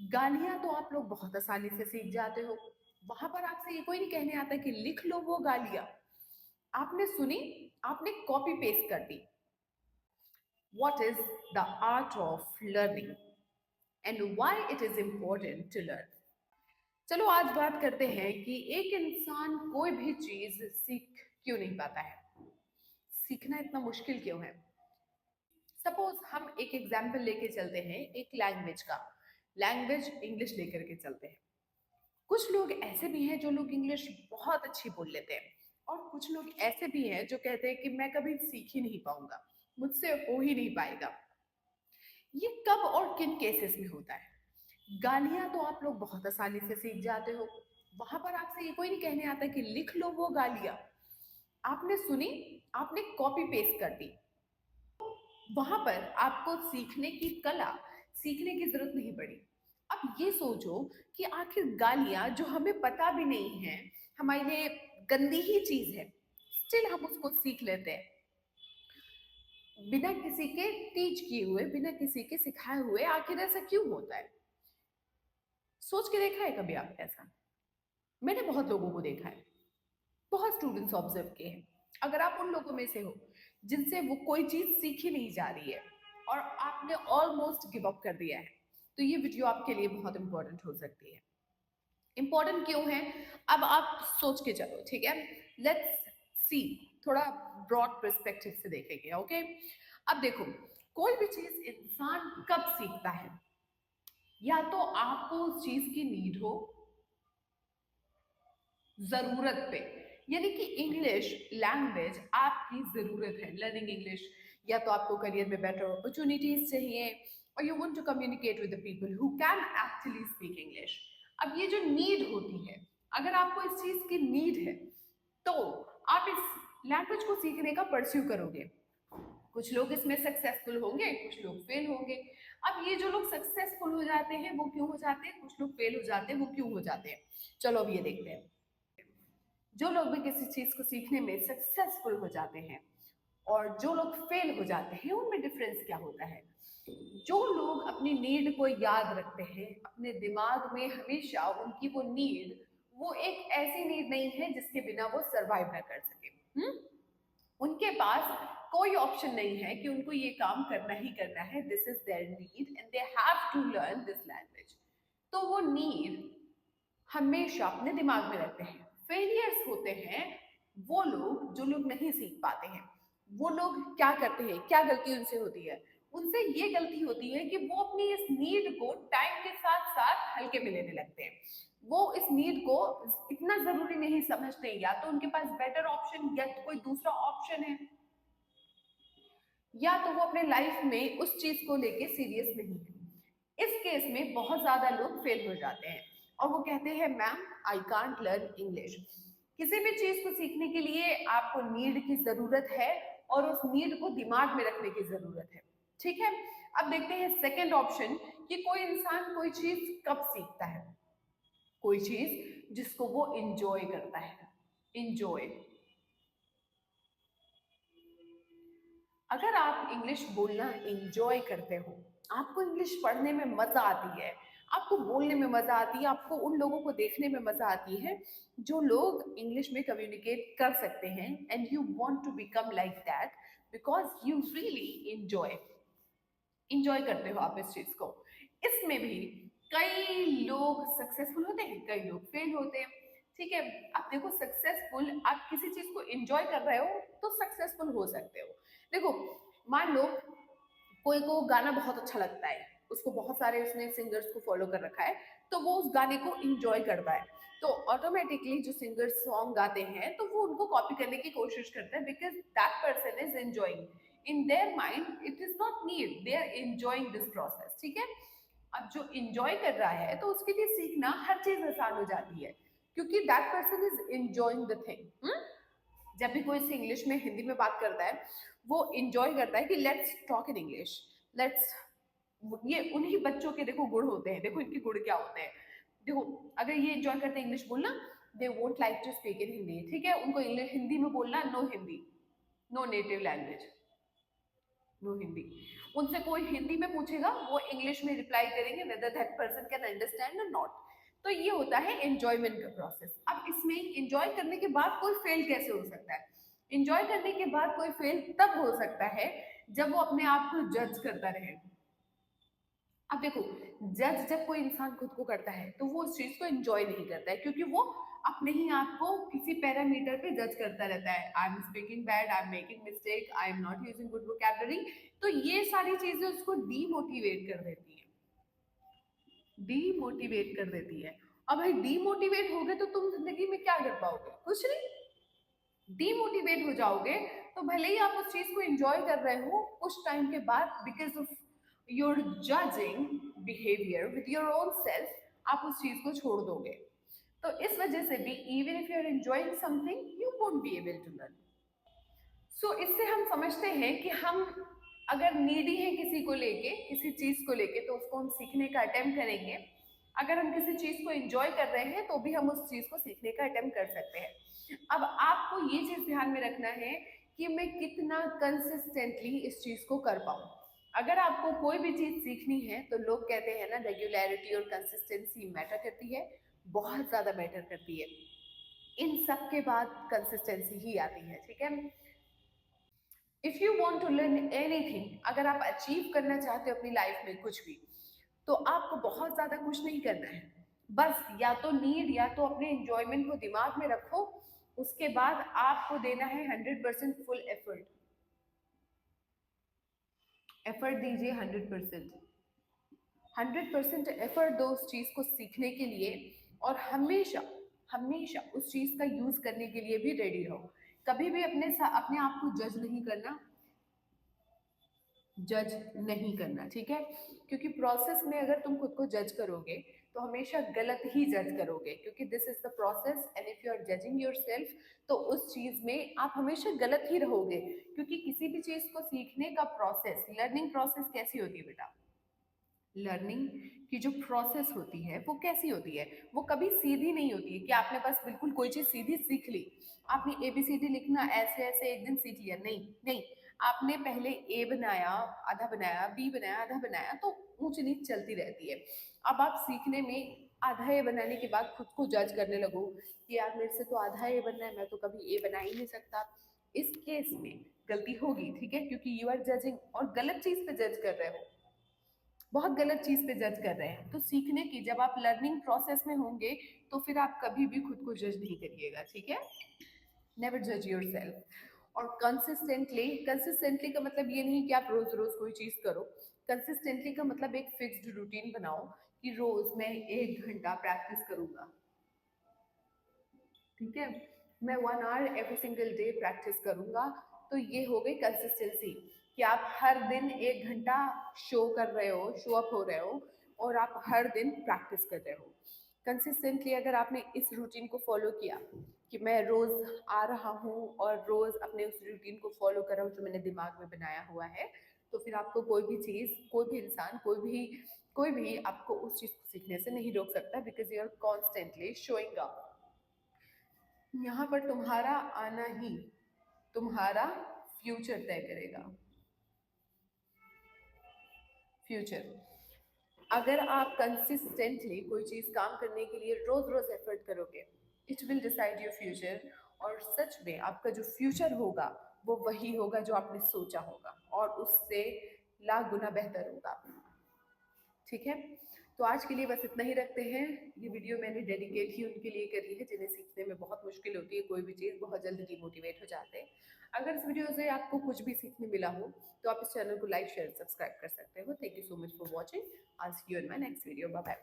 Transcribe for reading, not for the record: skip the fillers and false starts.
गालियां तो आप लोग बहुत आसानी से सीख जाते हो। वहां पर आपसे ये कोई नहीं कहने आता कि लिख लो वो गालियां। आपने सुनी, आपने कॉपी पेस्ट कर दी। What is the art of learning and why it is important to learn. चलो आज बात करते हैं कि एक इंसान कोई भी चीज सीख क्यों नहीं पाता है, सीखना इतना मुश्किल क्यों है। सपोज हम एक एग्जाम्पल लेके चलते हैं, एक लैंग्वेज का। लैंग्वेज इंग्लिश लेकर के चलते हैं। कुछ लोग ऐसे भी हैं जो लोग इंग्लिश बहुत अच्छी बोल लेते हैं, और कुछ लोग ऐसे भी हैं जो कहते हैं कि मैं कभी सीख ही नहीं पाऊंगा, मुझसे हो ही नहीं पाएगा। ये कब और किन केसेस में होता है। गालियां तो आप लोग बहुत आसानी से सीख जाते हो। वहां पर आपसे ये कोई नहीं कहने आता कि लिख लो वो गालियां। आपने सुनी, आपने कॉपी पेस्ट कर दी। वहां पर आपको सीखने की कला, सीखने की जरूरत नहीं पड़ी। अब ये सोचो कि आखिर गालियां जो हमें पता भी नहीं है, हमारे लिए गंदी ही चीज है, स्टिल हम उसको सीख लेते हैं बिना किसी के टीच किए हुए, बिना किसी के सिखाए हुए। आखिर ऐसा क्यों होता है? सोच के देखा है कभी आप ऐसा? मैंने बहुत लोगों को देखा है, बहुत स्टूडेंट्स ऑब्जर्व किए हैं। अगर आप उन लोगों में से हो जिनसे वो कोई चीज सीखी नहीं जा रही है और आपने ऑलमोस्ट गिव अप कर दिया है, तो ये वीडियो आपके लिए बहुत इंपॉर्टेंट हो सकती है। इंपॉर्टेंट क्यों है, अब आप सोच के चलो, ठीक है। लेट्स सी, थोड़ा ब्रॉड पर्सपेक्टिव से देखेंगे, ओके। अब देखो, कोई भी चीज इंसान कब सीखता है? या तो आपको उस चीज की नीड हो, जरूरत पे, यानी कि इंग्लिश लैंग्वेज आपकी जरूरत है, लर्निंग इंग्लिश। या तो आपको करियर में बेटर अपॉर्चुनिटीज चाहिए, और you want to communicate with the people who can actually speak English. अब ये जो नीड होती है, अगर आपको इस चीज की नीड है, तो आप इस लैंग्वेज को सीखने का परस्यू करोगे। कुछ लोग इसमें सक्सेसफुल होंगे, कुछ लोग फेल होंगे। अब ये जो लोग सक्सेसफुल हो जाते हैं वो क्यों हो जाते हैं, कुछ लोग फेल हो जाते हैं वो क्यों हो जाते हैं, चलो अब ये देखते हैं। जो लोग भी किसी चीज को सीखने में सक्सेसफुल हो जाते हैं और जो लोग फेल हो जाते हैं, उनमें डिफरेंस क्या होता है। जो लोग अपनी नीड को याद रखते हैं अपने दिमाग में हमेशा, उनकी वो नीड, वो एक ऐसी नीड नहीं है जिसके बिना वो सरवाइव ना कर सके। उनके पास कोई ऑप्शन नहीं है कि उनको ये काम करना ही करना है, this is their need and they have to learn this language. तो वो नीड हमेशा अपने दिमाग में रखते हैं। फेलियर्स होते हैं वो लोग जो लोग नहीं सीख पाते हैं। वो लोग क्या करते हैं, क्या गलती उनसे होती है? उनसे ये गलती होती है कि वो अपनी इस नीड को टाइम के साथ साथ हल्के में लेने लगते हैं। वो इस नीड को इतना जरूरी नहीं समझते, या तो उनके पास बेटर ऑप्शन या तो कोई दूसरा ऑप्शन है, या तो वो अपने लाइफ में उस चीज को लेके सीरियस नहीं है। इस केस में बहुत ज्यादा लोग फेल हो जाते हैं और वो कहते हैं ma'am I can't learn English. किसी भी चीज को सीखने के लिए आपको नीड की जरूरत है, और उस नीड को दिमाग में रखने की जरूरत है, ठीक है। अब देखते हैं सेकंड ऑप्शन, कि कोई इंसान कोई चीज कब सीखता है। कोई चीज जिसको वो इंजॉय करता है। इंजॉय, अगर आप इंग्लिश बोलना एंजॉय करते हो, आपको इंग्लिश पढ़ने में मजा आती है, आपको बोलने में मजा आती है, आपको उन लोगों को देखने में मजा आती है जो लोग इंग्लिश में कम्युनिकेट कर सकते हैं, and you want to become like that because you really enjoy, enjoy करते हो आप इस चीज को। इसमें भी कई लोग सक्सेसफुल होते हैं, कई लोग फेल होते हैं, ठीक है। अब देखो, सक्सेसफुल, आप किसी चीज को एंजॉय कर रहे हो तो सक्सेसफुल हो सकते हो। देखो, मान लो कोई को गाना बहुत अच्छा लगता है, उसको बहुत सारे उसने सिंगर्स को फॉलो कर रखा है, तो वो उस गाने को इंजॉय करता है, तो ऑटोमेटिकली जो सिंगर्स सॉन्ग गाते हैं तो वो उनको कॉपी करने की कोशिश करते हैं, because that person is enjoying in their mind, it is not need, they are enjoying this process, ठीक है। अब जो इंजॉय कर रहा है तो उसके लिए सीखना हर चीज आसान हो जाती है, क्योंकि that person is enjoying the thing. जब भी कोई से इंग्लिश में, हिंदी में बात करता है, वो इंजॉय करता है कि let's talk in English, let's. ये उन्हीं बच्चों के देखो गुण होते हैं, देखो इनके गुण क्या होते हैं। देखो, अगर ये इंजॉय करते हैं इंग्लिश बोलना, they won't like to speak in Hindi, ठीक है, उनको इंग्लिश हिंदी में बोलना no Hindi, no native language. वो हिंदी, उनसे कोई हिंदी में पूछेगा, वो इंग्लिश में रिप्लाई करेंगे whether that person can understand और नॉट। तो ये होता है एंजॉयमेंट का प्रोसेस। अब इसमें एंजॉय करने के बाद कोई फेल कैसे हो सकता है? एंजॉय करने के बाद कोई फेल तब हो सकता है जब वो अपने आप को जज करता रहे। अब देखो, जज जब कोई इंसान खुद को करता है तो वो उस चीज को एंजॉय नहीं करता है, क्योंकि वो अपने ही आप को किसी पैरामीटर पे जज करता रहता है। I am speaking bad, I am making mistake, I am not using good vocabulary. तो ये सारी चीजें उसको डीमोटिवेट कर देती है, डीमोटिवेट कर देती है। अब भाई डीमोटिवेट हो गए तो तुम जिंदगी में क्या कर पाओगे? कुछ नहीं। डीमोटिवेट हो जाओगे तो भले ही आप उस चीज को एंजॉय कर रहे हो, कुछ टाइम के बाद because of your judging behaviour with your own self आप उस चीज को छोड़ दोगे। तो इस वजह से भी even if you are enjoying something you won't be able to learn. So इससे हम समझते हैं कि हम अगर नीडी हैं किसी को लेके, किसी चीज को लेके, तो उसको हम सीखने का अटेम्प्ट करेंगे। अगर हम किसी चीज को एंजॉय कर रहे हैं तो भी हम उस चीज को सीखने का अटेम्प्ट कर सकते हैं। अब आपको ये चीज ध्यान में रखना है कि मैं कितना कंसिस्टेंटली इस चीज को कर पाऊं। अगर आपको कोई भी चीज सीखनी है तो लोग कहते हैं ना, रेगुलरिटी और कंसिस्टेंसी मैटर करती है, बहुत ज्यादा मैटर करती है। इन सब के बाद कंसिस्टेंसी ही आती है, ठीक है। If you want to learn anything, अगर आप अचीव करना चाहते हो अपनी लाइफ में कुछ भी, तो आपको बहुत ज्यादा कुछ नहीं करना है। बस या तो नीड या तो अपने एंजॉयमेंट को दिमाग में रखो, उसके बाद आपको देना है 100% फुल एफर्ट। एफर्ट दीजिए 100%, 100% एफर्ट दो उस चीज को सीखने के लिए। और हमेशा हमेशा उस चीज का यूज करने के लिए भी रेडी रहो। कभी भी अपने आप को जज नहीं करना, जज नहीं करना, ठीक है। क्योंकि प्रोसेस में अगर तुम खुद को जज करोगे तो हमेशा गलत ही जज करोगे, क्योंकि this is the process and if you are judging yourself तो उस चीज में आप हमेशा गलत ही रहोगे। क्योंकि किसी भी चीज को सीखने का प्रोसेस, लर्निंग प्रोसेस कैसी होती है बेटा? लर्निंग की जो प्रोसेस होती है वो कैसी होती है? वो कभी सीधी नहीं होती है कि आपने बस बिल्कुल कोई चीज सीधी सीख ली। आपने एबीसीडी लिखना ऐसे ऐसे एक दिन सीख लिया, नहीं नहीं। आपने पहले ए बनाया, आधा बनाया, बी बनाया, आधा बनाया, तो ऊंच नीच चलती रहती है। अब आप सीखने में आधा ए बनाने के बाद खुद को जज करने लगो कि यार मेरे से तो आधा ए बनना है, मैं तो कभी ए बना ही नहीं सकता। इस केस में गलती होगी, ठीक है, क्योंकि यू आर जजिंग और गलत चीज पे जज कर रहे हो, बहुत गलत चीज पे जज कर रहे हैं। तो सीखने की जब आप लर्निंग प्रोसेस में होंगे तो फिर आप कभी भी खुद को जज नहीं करिएगा, ठीक है। नेवर जज योर सेल्फ। और कंसिस्टेंटली, कंसिस्टेंटली का मतलब ये नहीं कि आप रोज रोज कोई चीज करो। कंसिस्टेंटली का मतलब एक फिक्स्ड रूटीन बनाओ कि रोज मैं 1 घंटा प्रैक्टिस करूंगा, ठीक है। मैं 1 hour every single day practice करूंगा। तो ये हो गई कंसिस्टेंसी, कि आप हर दिन 1 घंटा शो कर रहे हो, शो अप हो रहे हो, और आप हर दिन प्रैक्टिस कर रहे हो कंसिस्टेंटली। अगर आपने इस रूटीन को फॉलो किया कि मैं रोज आ रहा हूँ और रोज अपने उस रूटीन को फॉलो कर रहा हूँ जो मैंने दिमाग में बनाया हुआ है, तो फिर आपको कोई भी चीज, कोई भी इंसान, कोई भी आपको उस चीज को सीखने से नहीं रोक सकता, because you are constantly showing up. यहाँ पर तुम्हारा आना ही तुम्हारा फ्यूचर तय करेगा। फ्यूचर, अगर आप कंसिस्टेंटली कोई चीज काम करने के लिए रोज रोज एफर्ट करोगे, it will decide your future. और सच में आपका जो फ्यूचर होगा वो वही होगा जो आपने सोचा होगा, और उससे लाख गुना बेहतर होगा, ठीक है। तो आज के लिए बस इतना ही रखते हैं। ये वीडियो मैंने डेडिकेट ही उनके लिए करी है जिन्हें सीखने में बहुत मुश्किल होती है, कोई भी चीज़ बहुत जल्दी डिमोटिवेट हो जाते हैं। अगर इस वीडियो से आपको कुछ भी सीखने मिला हो तो आप इस चैनल को लाइक शेयर सब्सक्राइब कर सकते हो। Thank you so much for watching. I see you in my next video. Bye bye.